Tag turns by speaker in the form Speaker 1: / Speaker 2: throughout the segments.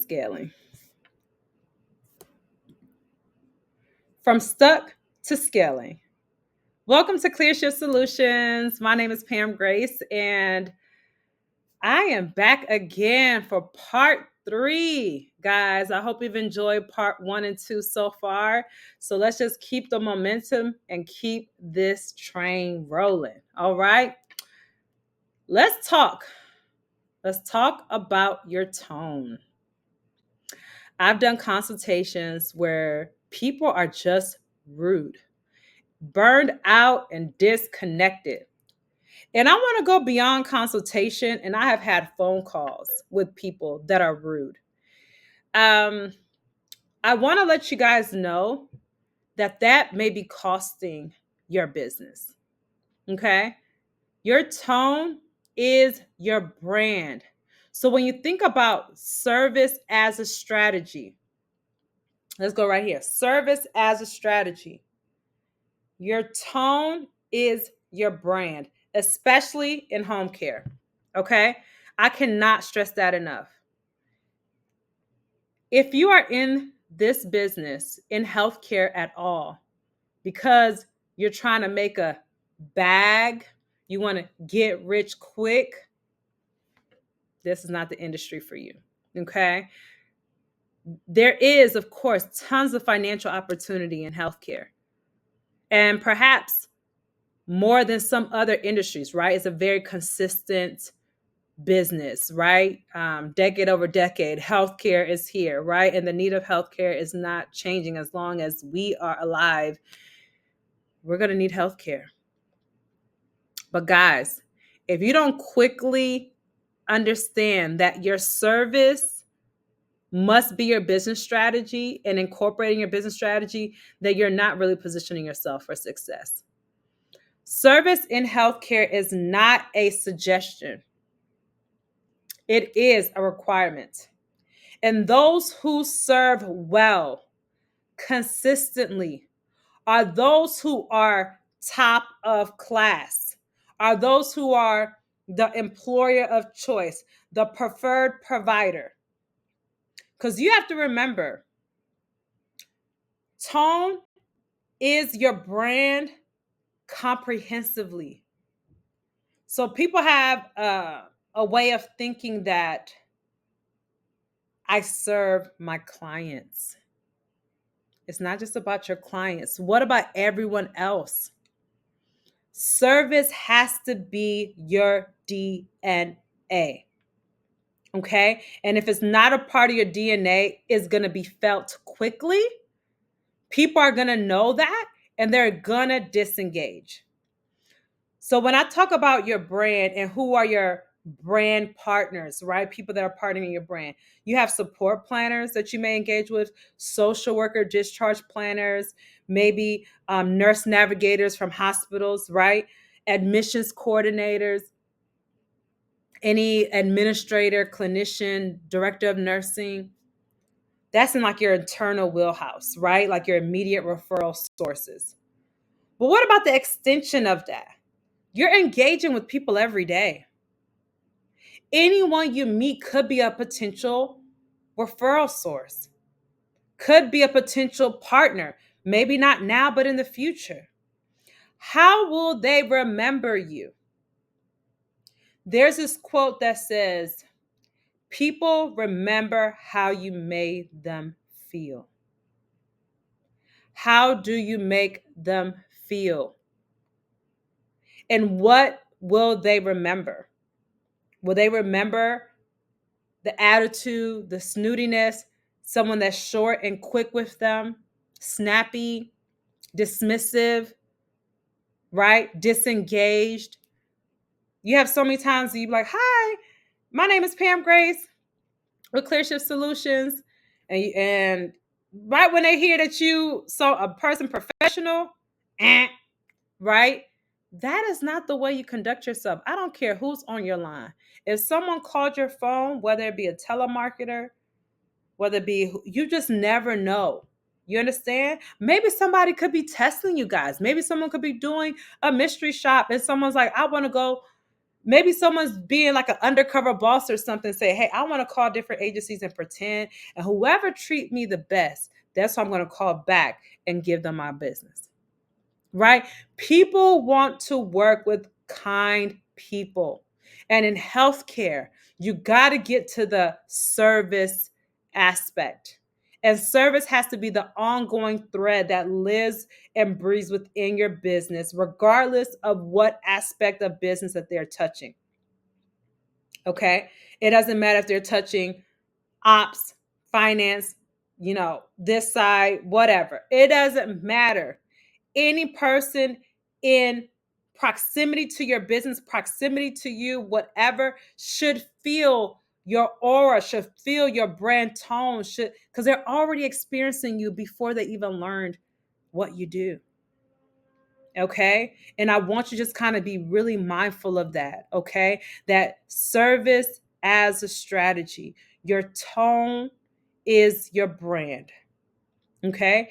Speaker 1: scaling. From stuck to scaling. Welcome to Clear Shift Solutions. My name is Pam Grace, and I am back again for part 3. Guys, I hope you've enjoyed part 1 and 2 so far. So let's just keep the momentum and keep this train rolling. All right. Let's talk. Let's talk about your tone. I've done consultations where people are just rude, burned out, and disconnected. And I want to go beyond consultation, and I have had phone calls with people that are rude. I want to let you guys know that may be costing your business. Okay? Your tone is your brand. So when you think about service as a strategy, let's go right here. Service as a strategy. Your tone is your brand, especially in home care. Okay? I cannot stress that enough. If you are in this business, in healthcare at all, because you're trying to make a bag, you want to get rich quick, this is not the industry for you. Okay? There is, of course, tons of financial opportunity in healthcare. And perhaps more than some other industries, right? It's a very consistent business, right? Decade over decade, healthcare is here, right? And the need of healthcare is not changing as long as we are alive. We're going to need healthcare. But guys, if you don't quickly understand that your service must be your business strategy and incorporating your business strategy, that you're not really positioning yourself for success. Service in healthcare is not a suggestion. It is a requirement. And those who serve well, consistently, are those who are top of class, are those who are the employer of choice, the preferred provider. Because you have to remember, tone is your brand comprehensively. So people have a way of thinking that I serve my clients. It's not just about your clients. What about everyone else? Service has to be your DNA. Okay? And if it's not a part of your DNA, it's going to be felt quickly. People are going to know that, and they're going to disengage. So when I talk about your brand and who are your brand partners, right? People that are partnering in your brand. You have support planners that you may engage with, social worker discharge planners, maybe nurse navigators from hospitals, right? Admissions coordinators, any administrator, clinician, director of nursing. That's in like your internal wheelhouse, right? Like your immediate referral sources. But what about the extension of that? You're engaging with people every day. Anyone you meet could be a potential referral source, could be a potential partner, maybe not now, but in the future. How will they remember you? There's this quote that says, people remember how you made them feel. How do you make them feel? And what will they remember? Will they remember the attitude, the snootiness, someone that's short and quick with them, snappy, dismissive, right? Disengaged. You have so many times you be like, hi, my name is Pam Grace with Clear Shift Solutions. And right when they hear that you saw a person professional, right? That is not the way you conduct yourself. I don't care who's on your line. If someone called your phone, whether it be a telemarketer, whether it be, you just never know. You understand? Maybe somebody could be testing you guys. Maybe someone could be doing a mystery shop and someone's like, I want to go Maybe someone's being like an undercover boss or something, say, hey, I want to call different agencies and pretend, and whoever treat me the best, that's who I'm going to call back and give them my business. Right? People want to work with kind people. And in healthcare, you got to get to the service aspect. And service has to be the ongoing thread that lives and breathes within your business, regardless of what aspect of business that they're touching. Okay? It doesn't matter if they're touching ops, finance, this side, whatever. It doesn't matter. Any person in proximity to your business, proximity to you, whatever, should feel your aura, should feel your brand tone, should, because they're already experiencing you before they even learned what you do. Okay. And I want you to just kind of be really mindful of that. Okay. That service as a strategy, your tone is your brand. Okay.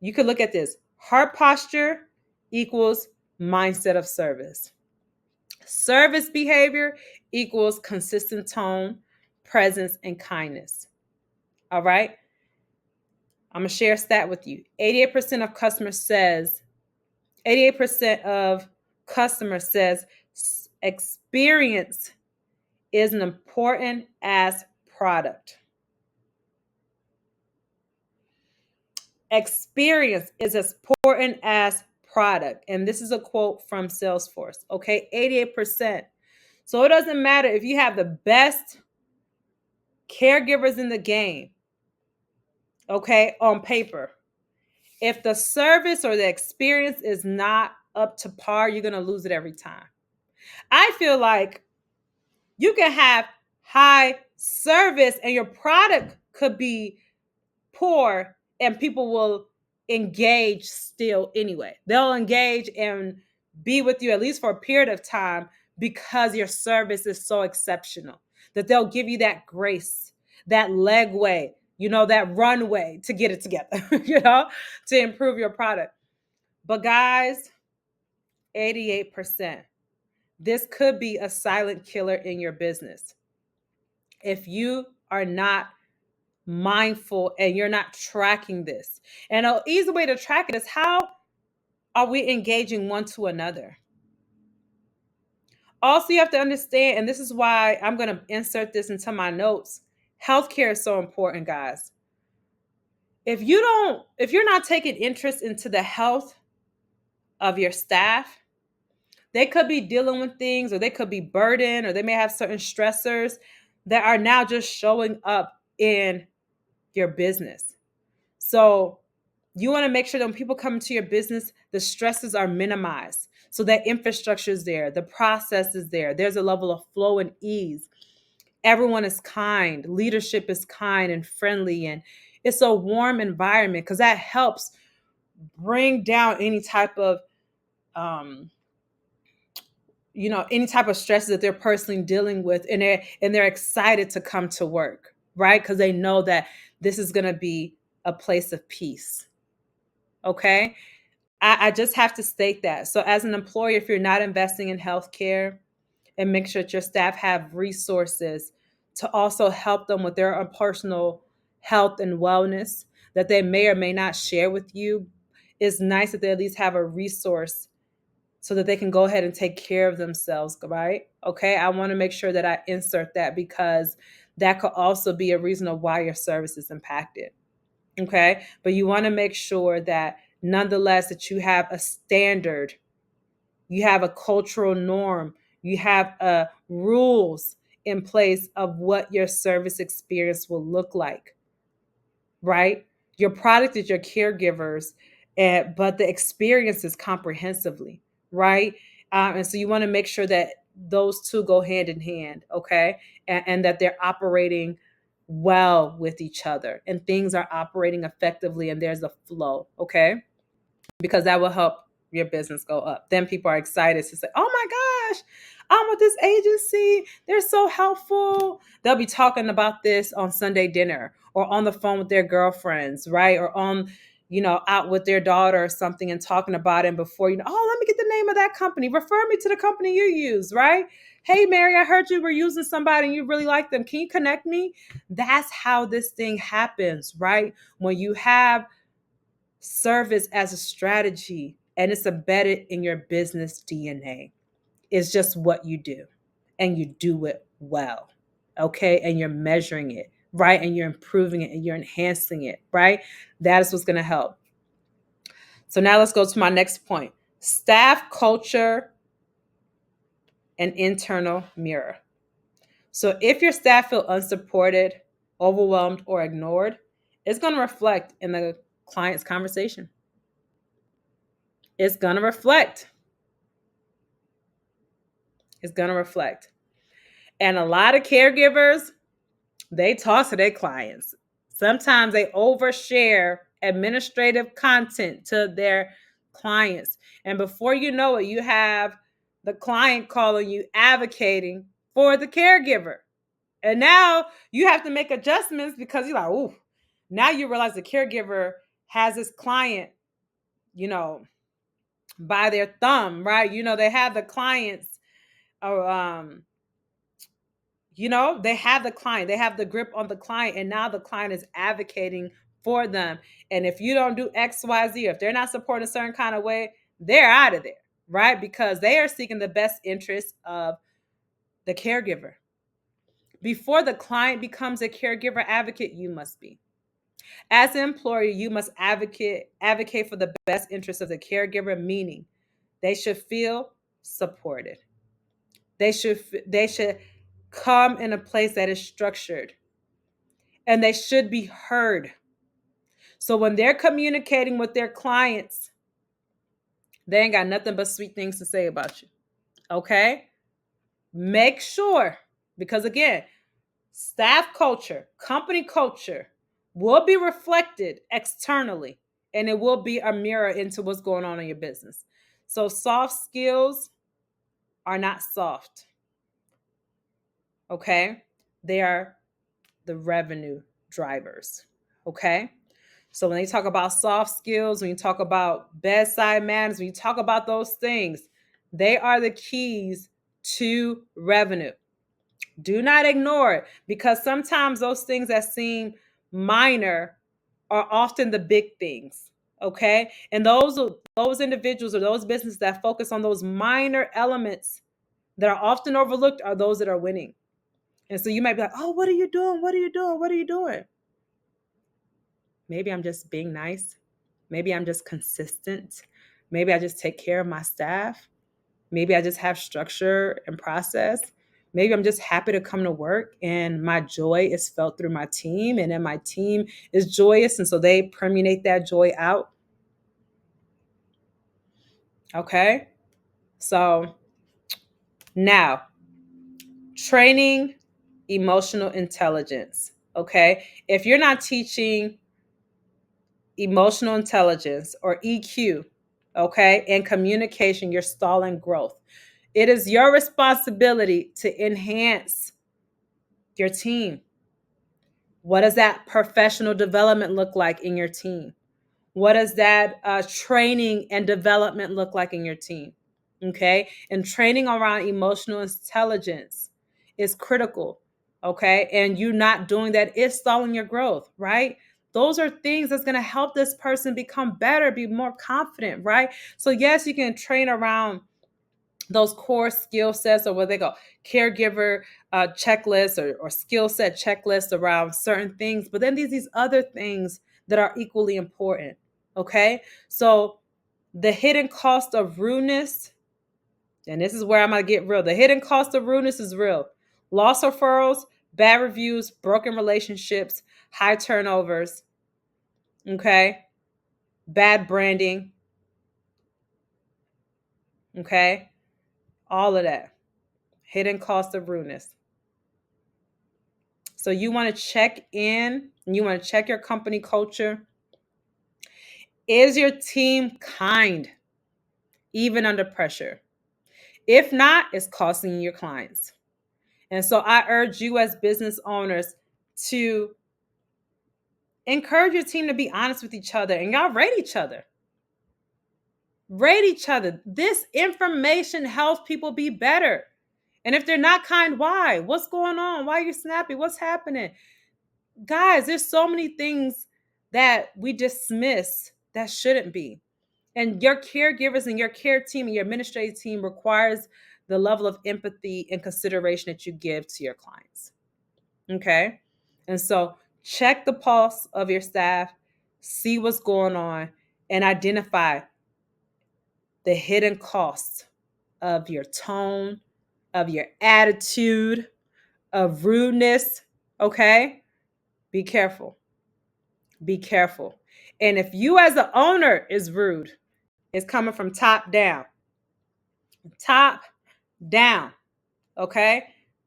Speaker 1: You could look at this: heart posture equals mindset of service. Service behavior equals consistent tone, presence, and kindness. All right. I'm going to share a stat with you. 88% of customers says experience is as important as product. Experience is as important as product. And this is a quote from Salesforce. Okay, 88%. So it doesn't matter if you have the best caregivers in the game, okay, on paper. If the service or the experience is not up to par, you're going to lose it every time. I feel like you can have high service and your product could be poor and people will engage still anyway. They'll engage and be with you at least for a period of time because your service is so exceptional that they'll give you that grace, that legway, that runway to get it together, to improve your product. But guys, 88%. This could be a silent killer in your business. If you are not mindful and you're not tracking this. And an easy way to track it is, how are we engaging one to another? Also, you have to understand, and this is why I'm going to insert this into my notes, healthcare is so important, guys. If you're not taking interest into the health of your staff, they could be dealing with things, or they could be burdened, or they may have certain stressors that are now just showing up in your business. So you want to make sure that when people come into your business, the stresses are minimized. So that infrastructure is there, the process is there, there's a level of flow and ease. Everyone is kind, leadership is kind and friendly, and it's a warm environment, because that helps bring down any type of any type of stresses that they're personally dealing with, and they're excited to come to work, right? Because they know that this is going to be a place of peace. Okay. I just have to state that. So as an employer, if you're not investing in healthcare, and make sure that your staff have resources to also help them with their own personal health and wellness that they may or may not share with you, it's nice that they at least have a resource so that they can go ahead and take care of themselves, right? Okay, I want to make sure that I insert that, because that could also be a reason of why your service is impacted. Okay, but you want to make sure that nonetheless that you have a standard, you have a cultural norm, you have rules in place of what your service experience will look like, right? Your product is your caregivers, but the experience is comprehensively, right? And so you want to make sure that those two go hand in hand, okay? And that they're operating well with each other, and things are operating effectively, and there's a flow, okay? Because that will help your business go up. Then people are excited to say, oh my gosh, I'm with this agency. They're so helpful. They'll be talking about this on Sunday dinner, or on the phone with their girlfriends, right? Or on, out with their daughter or something, and talking about it. And before oh, let me get the name of that company. Refer me to the company you use, right? Hey, Mary, I heard you were using somebody and you really like them. Can you connect me? That's how this thing happens, right? When you have service as a strategy and it's embedded in your business DNA. It's just what you do and you do it well. Okay. And you're measuring it, right? And you're improving it and you're enhancing it, right? That is what's going to help. So now let's go to my next point: staff culture and internal mirror. So if your staff feel unsupported, overwhelmed, or ignored, it's going to reflect in the client's conversation. It's going to reflect. It's going to reflect. And a lot of caregivers, they talk to their clients. Sometimes they overshare administrative content to their clients. And before you know it, you have the client calling you advocating for the caregiver. And now you have to make adjustments because you're like, ooh, now you realize the caregiver has this client, you know, by their thumb, right? You know, they have the clients, they have the client, they have the grip on the client, and now the client is advocating for them. And if you don't do XYZ, or if they're not supporting a certain kind of way, they're out of there, right? Because they are seeking the best interest of the caregiver. Before the client becomes a caregiver advocate, you must be. As an employer, you must advocate for the best interest of the caregiver, meaning they should feel supported. They should come in a place that is structured, and they should be heard. So when they're communicating with their clients, they ain't got nothing but sweet things to say about you. Okay? Make sure, because again, staff culture, company culture will be reflected externally, and it will be a mirror into what's going on in your business. So soft skills are not soft. Okay? They are the revenue drivers. Okay? So when they talk about soft skills, when you talk about bedside manners, when you talk about those things, they are the keys to revenue. Do not ignore it, because sometimes those things that seem minor are often the big things. Okay? And those individuals or those businesses that focus on those minor elements that are often overlooked are those that are winning. And so you might be like, "Oh, what are you doing? What are you doing? What are you doing?" Maybe I'm just being nice. Maybe I'm just consistent. Maybe I just take care of my staff. Maybe I just have structure and process. Maybe I'm just happy to come to work and my joy is felt through my team, and then my team is joyous and so they permeate that joy out. Okay? So now, training emotional intelligence. Okay? If you're not teaching emotional intelligence or EQ, okay, and communication, you're stalling growth. It is your responsibility to enhance your team. What does that professional development look like in your team? What does that training and development look like in your team? Okay. And training around emotional intelligence is critical. Okay. And you not doing that is stalling your growth, right? Those are things that's going to help this person become better, be more confident, right? So, yes, you can train around those core skill sets, or what they go caregiver checklists, or skill set checklists around certain things, but then these other things that are equally important. Okay, so the hidden cost of rudeness, and this is where I'm gonna get real. The hidden cost of rudeness is real. Lost referrals, bad reviews, broken relationships, high turnovers, okay, bad branding, okay, all of that. Hidden cost of rudeness. So you want to check in, and you want to check your company culture. Is your team kind, even under pressure? If not, it's costing your clients. And so I urge you as business owners to encourage your team to be honest with each other, and y'all rate each other. Rate each other. This information helps people be better. And if they're not kind, why? What's going on? Why are you snappy? What's happening? Guys, there's so many things that we dismiss that shouldn't be. And your caregivers and your care team and your administrative team requires the level of empathy and consideration that you give to your clients. Okay? And so check the pulse of your staff, see what's going on, and identify the hidden costs of your tone, of your attitude, of rudeness. Okay? Be careful. Be careful. And if you as the owner is rude, it's coming from top down. Top down. Okay?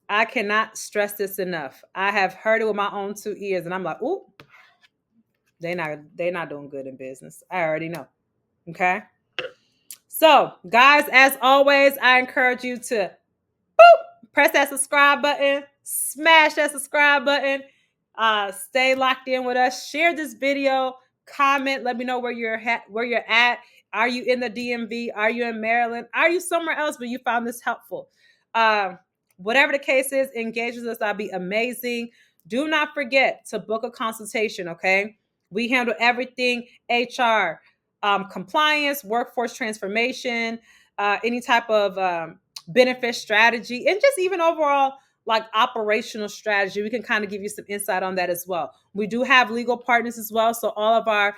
Speaker 1: I cannot stress this enough. I have heard it with my own 2 ears, and I'm like, ooh, they're not doing good in business. I already know. Okay? So, guys, as always, I encourage you to press that subscribe button, smash that subscribe button, stay locked in with us, share this video, comment, let me know where you're at. Are you in the DMV? Are you in Maryland? Are you somewhere else but you found this helpful? Whatever the case is, engage with us. That'll be amazing. Do not forget to book a consultation, okay? We handle everything HR, compliance, workforce transformation, any type of benefit strategy, and just even overall like operational strategy. We can kind of give you some insight on that as well. We do have legal partners as well. So all of our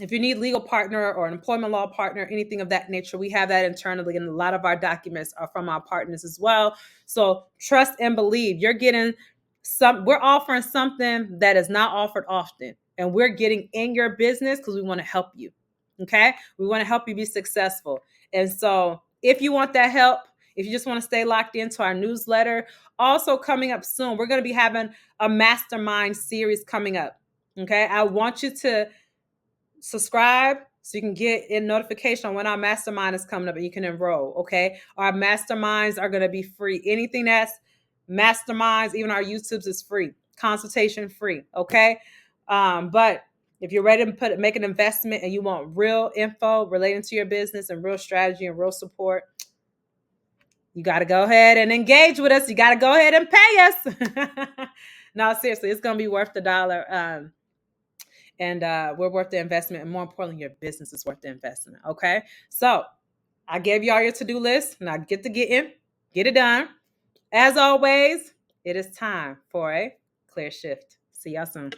Speaker 1: if you need legal partner or an employment law partner, anything of that nature, we have that internally. And a lot of our documents are from our partners as well. So trust and believe. We're offering something that is not offered often. And we're getting in your business because we want to help you. Okay? We want to help you be successful. And so if you want that help, if you just want to stay locked into our newsletter, also coming up soon, we're going to be having a mastermind series coming up. Okay? I want you to subscribe so you can get a notification on when our mastermind is coming up and you can enroll. Okay. Our masterminds are going to be free. Anything that's masterminds, even our YouTubes, is free. Consultation free. Okay. But if you're ready to make an investment and you want real info relating to your business and real strategy and real support, you got to go ahead and engage with us. You got to go ahead and pay us. No, seriously, it's going to be worth the dollar. And we're worth the investment. And more importantly, your business is worth the investment. Okay. So I gave you all your to-do list. Now get to getting, get it done. As always, it is time for a clear shift. See y'all soon.